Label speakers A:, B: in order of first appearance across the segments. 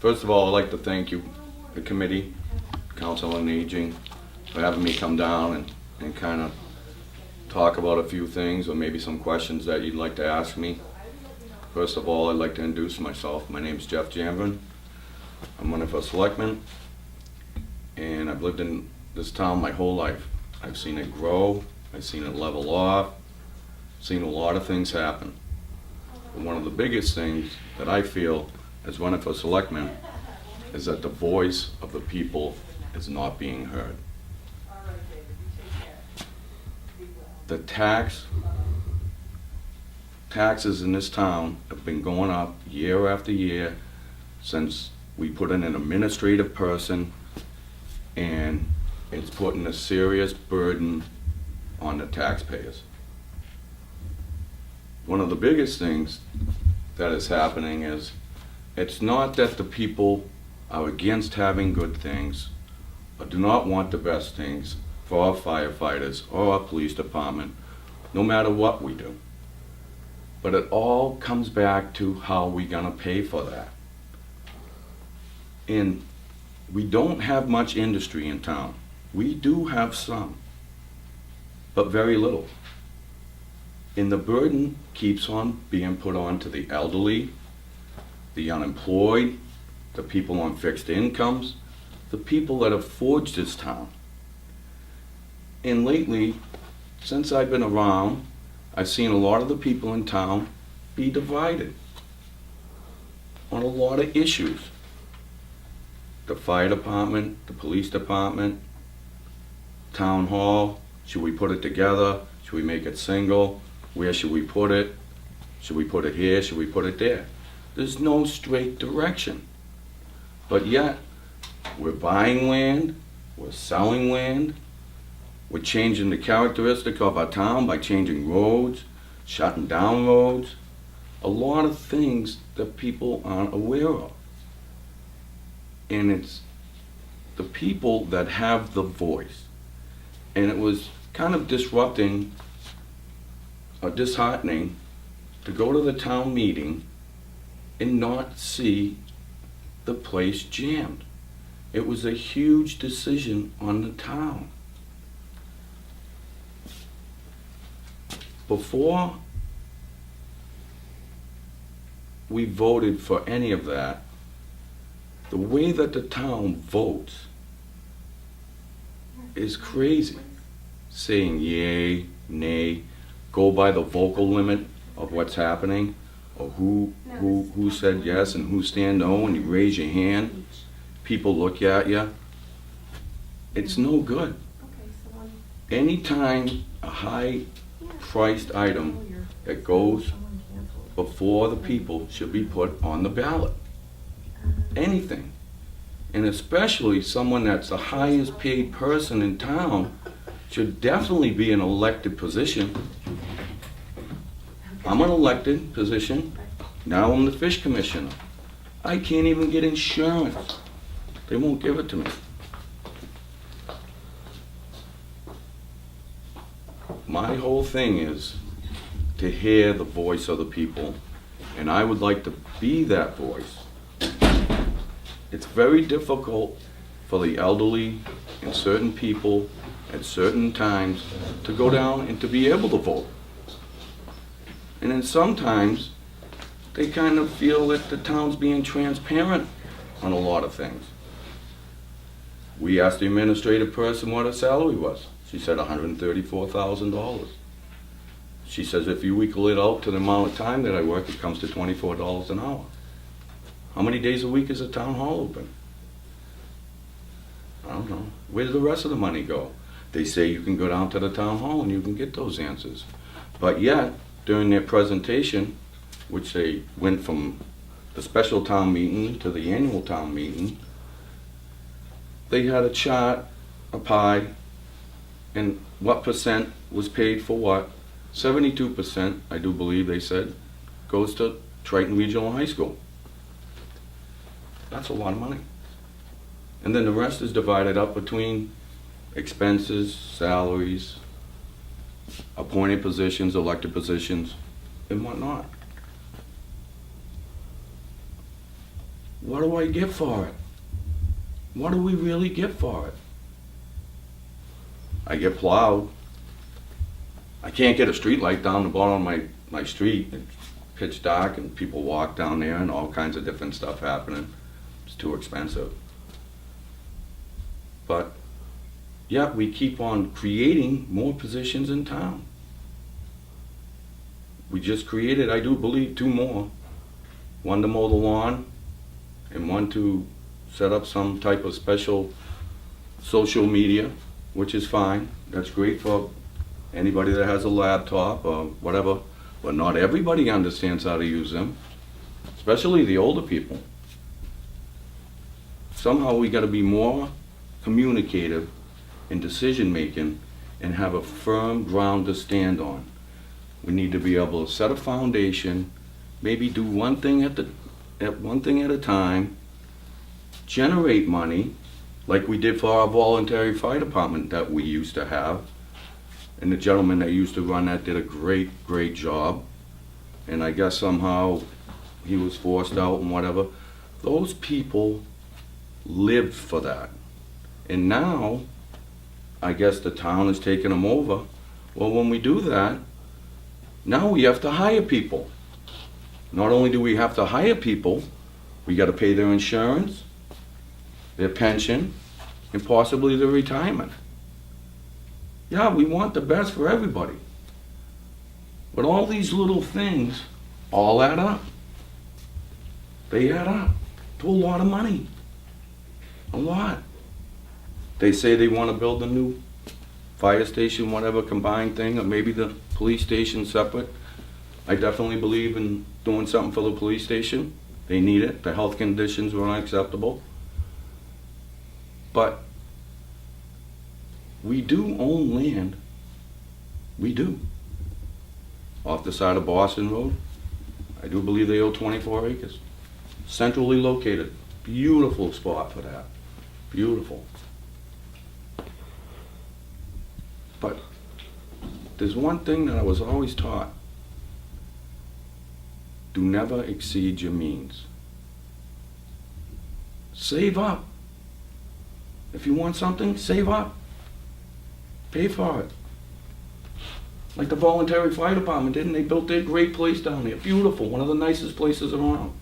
A: First of all, I'd like to thank you, the committee, Council on Aging, for having me come down and kind of talk about a few things or maybe some questions that you'd like to ask me. First of all, I'd like to introduce myself. My name is Jeff Janvrin. I'm running for Selectmen, and I've lived in this town my whole life. I've seen it grow, I've seen it level off, seen a lot of things happen. But one of the biggest things that I feel as running for Selectmen is that the voice of the people is not being heard. The taxes in this town have been going up year after year since we put in an administrative person, and it's putting a serious burden on the taxpayers. One of the biggest things that is happening is it's not that the people are against having good things or do not want the best things for our firefighters or our police department, no matter what we do. But it all comes back to how we're gonna pay for that. And we don't have much industry in town. We do have some, but very little. And the burden keeps on being put on to the elderly, the unemployed, the people on fixed incomes, the people that have forged this town. And lately, since I've been around, I've seen a lot of the people in town be divided on a lot of issues. The fire department, the police department, town hall, should we put it together? Should we make it single? Where should we put it? Should we put it here? Should we put it there? There's no straight direction. But yet, we're buying land, we're selling land, we're changing the characteristic of our town by changing roads, shutting down roads, a lot of things that people aren't aware of. And it's the people that have the voice. And it was kind of disrupting or disheartening to go to the town meeting and not see the place jammed. It was a huge decision on the town. Before we voted for any of that, the way that the town votes is crazy. Saying yay, nay, go by the vocal limit of what's happening, or who said yes and who stand no, and you raise your hand, people look at you. It's no good. Anytime a high-priced item that goes before the people should be put on the ballot. Anything. And especially someone that's the highest paid person in town should definitely be an elected position. I'm an elected position. Now I'm the fish commissioner. I can't even get insurance. They won't give it to me. My whole thing is to hear the voice of the people, and I would like to be that voice. It's very difficult for the elderly and certain people at certain times to go down and to be able to vote. And then sometimes they kind of feel that the town's being transparent on a lot of things. We asked the administrative person what her salary was. She said $134,000. She says if you equal it out to the amount of time that I work, it comes to $24 an hour. How many days a week is the town hall open? I don't know. Where does the rest of the money go? They say you can go down to the town hall and you can get those answers. But yet, during their presentation, which they went from the special town meeting to the annual town meeting, they had a chart, a pie, and what percent was paid for what. 72%, I do believe they said, goes to Triton Regional High School. That's a lot of money. And then the rest is divided up between expenses, salaries, appointed positions, elected positions, and whatnot. what do I get for it? What do we really get for it? I get plowed. I can't get a street light down the bottom of my street. It's pitch dark and people walk down there and all kinds of different stuff happening. It's too expensive. But yet we keep on creating more positions in town. We just created, I do believe, 2 more. One to mow the lawn and one to set up some type of special social media, which is fine. That's great for anybody that has a laptop or whatever, but not everybody understands how to use them, especially the older people. Somehow we got to be more communicative in decision making and have a firm ground to stand on. We need to be able to set a foundation, maybe do one thing at a time, generate money like we did for our voluntary fire department that we used to have. And the gentleman that used to run that did a great job. And I guess somehow he was forced out and whatever. Those people lived for that. And now, I guess the town is taking them over. Well, when we do that, now we have to hire people. Not only do we have to hire people, we got to pay their insurance, their pension, and possibly their retirement. Yeah, we want the best for everybody. But all these little things all add up. They add up to a lot of money. A lot. They say they want to build a new fire station, whatever, combined thing, or maybe the police station separate. I definitely believe in doing something for the police station. They need it. The health conditions were unacceptable. But we do own land. We do. Off the side of Boston Road, I do believe they owe 24 acres. Centrally located. Beautiful spot for that. Beautiful. But there's one thing that I was always taught. Do never exceed your means. Save up. If you want something, save up. Pay for it. Like the voluntary fire department did, and they built their great place down there. Beautiful, one of the nicest places around.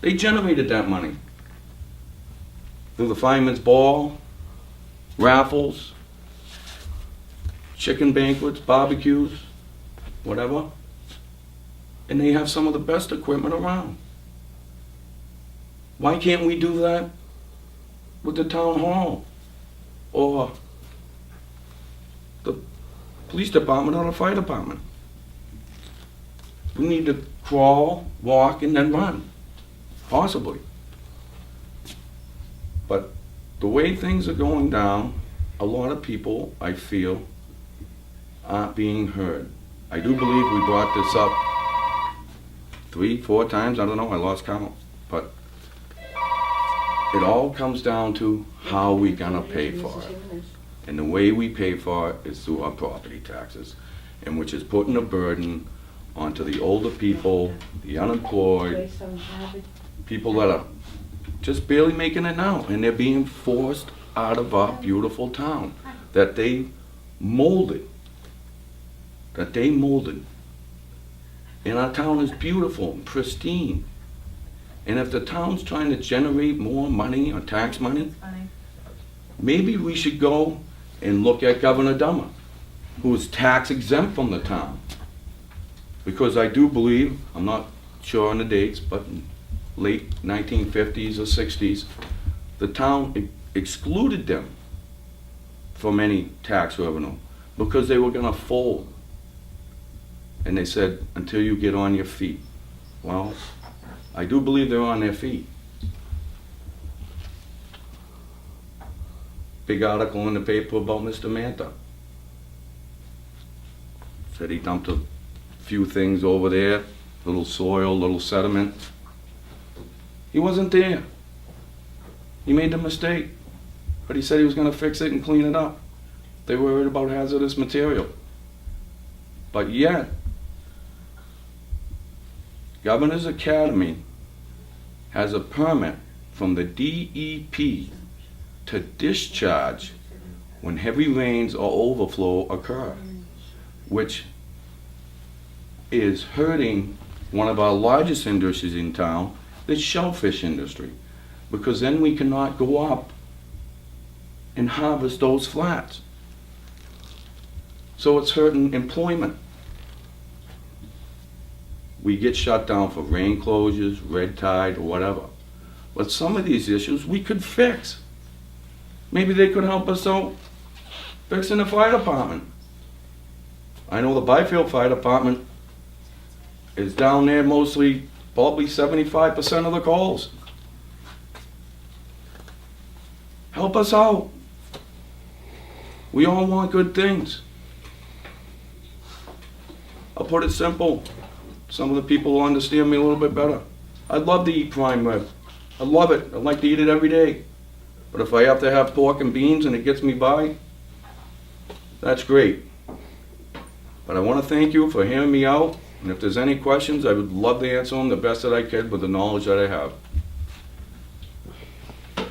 A: They generated that money through the fireman's ball, raffles, chicken banquets, barbecues, whatever. And they have some of the best equipment around. Why can't we do that with the town hall or the police department or the fire department? We need to crawl, walk, and then run, possibly. But the way things are going down, a lot of people, I feel, aren't being heard. I do believe we brought this up 3, 4 times, I don't know, I lost count. But it all comes down to how we gonna pay for it. And the way we pay for it is through our property taxes, and which is putting a burden onto the older people, the unemployed, people that are just barely making it now, and they're being forced out of our beautiful town that they molded. And our town is beautiful and pristine. And if the town's trying to generate more money or tax money, maybe we should go and look at Governor Dummer, who is tax exempt from the town. Because I do believe, I'm not sure on the dates, but in late 1950s or 60s, the town excluded them from any tax revenue because they were gonna fold. And they said, until you get on your feet. Well, I do believe they're on their feet. Big article in the paper about Mr. Manta. Said he dumped a few things over there, little soil, little sediment. He wasn't there. He made the mistake. But he said he was gonna fix it and clean it up. They were worried about hazardous material. But yet, Governor's Academy has a permit from the DEP to discharge when heavy rains or overflow occur, which is hurting one of our largest industries in town, the shellfish industry, because then we cannot go up and harvest those flats. So it's hurting employment. We get shut down for rain closures, red tide, or whatever. But some of these issues we could fix. Maybe they could help us out fixing the fire department. I know the Byfield Fire Department is down there mostly, probably 75% of the calls. Help us out. We all want good things. I'll put it simple. Some of the people will understand me a little bit better. I'd love to eat prime rib. I love it. I'd like to eat it every day. But if I have to have pork and beans and it gets me by, that's great. But I want to thank you for hearing me out. And if there's any questions, I would love to answer them the best that I could with the knowledge that I have.
B: How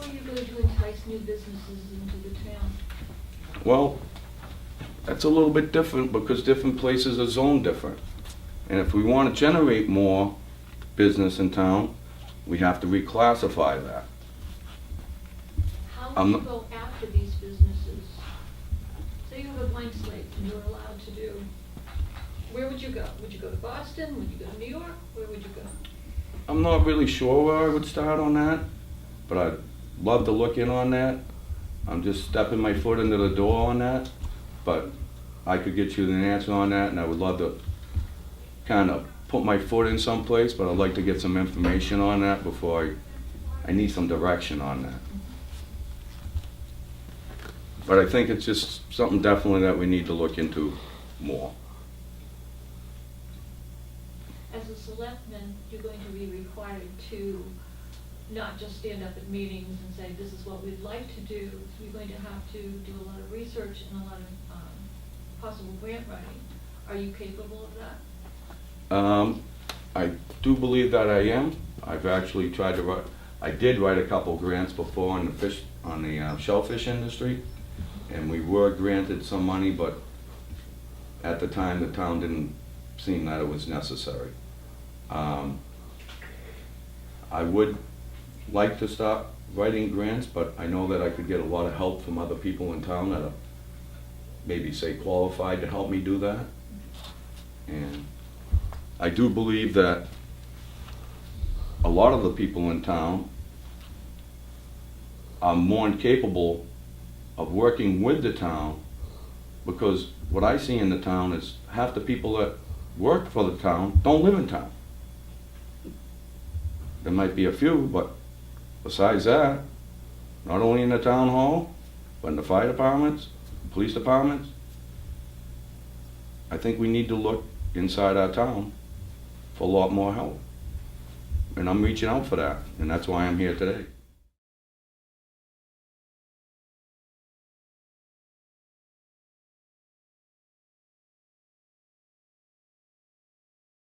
B: are you going to entice new businesses into the town?
A: Well, that's a little bit different because different places are zoned different. And if we want to generate more business in town, we have to reclassify that.
B: How would you go after these businesses? Say you have a blank slate and you're allowed to do, where would you go? Would you go to Boston? Would you go to New York? Where would you go?
A: I'm not really sure where I would start on that, but I'd love to look in on that. I'm just stepping my foot into the door on that, but I could get you an answer on that, and I would love to kind of put my foot in someplace, but I'd like to get some information on that before I need some direction on that. But I think it's just something definitely that we need to look into more.
B: As a selectman, you're going to be required to not just stand up at meetings and say, this is what we'd like to do. You're going to have to do a lot of research and a lot of possible grant writing. Are you capable of that?
A: I do believe that I am. I've actually tried to write, I did write a couple grants before on the shellfish industry, and we were granted some money, but at the time the town didn't seem that it was necessary. I would like to start writing grants, but I know that I could get a lot of help from other people in town that are maybe say qualified to help me do that. And I do believe that a lot of the people in town are more incapable of working with the town, because what I see in the town is half the people that work for the town don't live in town. There might be a few, but besides that, not only in the town hall, but in the fire departments, police departments, I think we need to look inside our town for a lot more help. And I'm reaching out for that, and that's why I'm here today.